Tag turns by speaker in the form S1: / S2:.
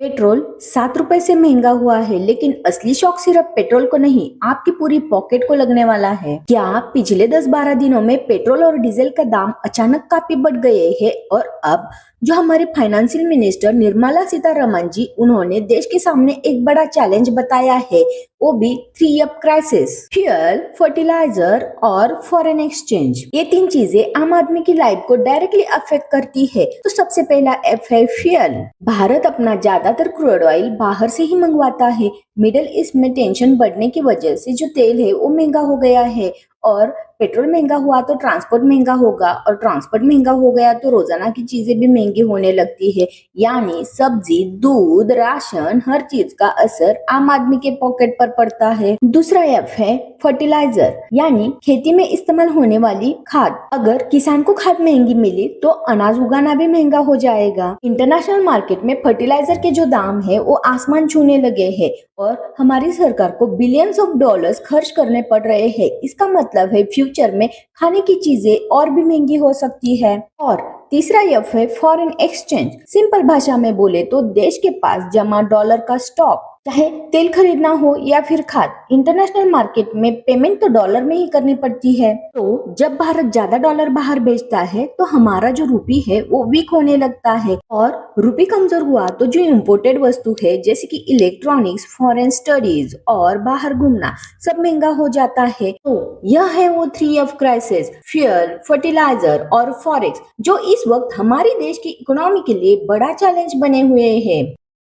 S1: Petrol 7 रुपए से महंगा हुआ है, लेकिन असली शॉक सिर्फ पेट्रोल को नहीं, आपकी पूरी पॉकेट को लगने वाला है। क्या पिछले 10-12 दिनों में पेट्रोल और डीजल का दाम अचानक काफी बढ़ गए हैं और अब जो हमारे फाइनेंशियल मिनिस्टर निर्मला सीतारमण जी, उन्होंने देश के सामने एक बड़ा चैलेंज बताया है, वो भी 3F क्राइसिस, फ्यूल, फर्टिलाइजर और फॉरेन एक्सचेंज। ये 3 चीजें आम आदमी की लाइफ को डायरेक्टली अफेक्ट करती है। तो सबसे पहला एफ है फ्यूल। भारत अपना ज्यादातर क्रूड ऑयल बाहर से ही मंगवाता है। मिडिल ईस्ट में टेंशन बढ़ने की वजह से जो तेल है वो महंगा हो गया है, और पेट्रोल महंगा हुआ तो ट्रांसपोर्ट महंगा होगा, और ट्रांसपोर्ट महंगा हो गया तो रोजाना की चीजें भी महंगी होने लगती है। यानी सब्जी, दूध, राशन, हर चीज का असर आम आदमी के पॉकेट पर पड़ता है। दूसरा एफ है फर्टिलाइजर, यानी खेती में इस्तेमाल होने वाली खाद। अगर किसान को खाद महंगी मिली तो अनाज उगाना भी महंगा हो जाएगा। इंटरनेशनल मार्केट में फर्टिलाइजर के जो दाम है वो आसमान छूने लगे हैं, और हमारी सरकार को बिलियंस ऑफ डॉलर्स खर्च करने पड़ रहे हैं। इसका मतलब है फ्यूचर में खाने की चीजें और भी महंगी हो सकती है। और तीसरा एफ है फॉरेन एक्सचेंज। सिंपल भाषा में बोले तो देश के पास जमा डॉलर का स्टॉक, चाहे तेल खरीदना हो या फिर खाद, इंटरनेशनल मार्केट में पेमेंट तो डॉलर में ही करनी पड़ती है। तो जब भारत ज्यादा डॉलर बाहर भेजता है तो हमारा जो रूपी है वो वीक होने लगता है, और रूपी कमजोर हुआ तो जो इम्पोर्टेड वस्तु है जैसे कि इलेक्ट्रॉनिक्स, फॉरेन स्टडीज और बाहर घूमना, सब महंगा हो जाता है। तो यह है वो 3F क्राइसिस, फ्यूल, फर्टिलाइजर और फॉरेक्स, जो इस वक्त हमारे देश की इकोनॉमी के लिए बड़ा चैलेंज बने हुए हैं।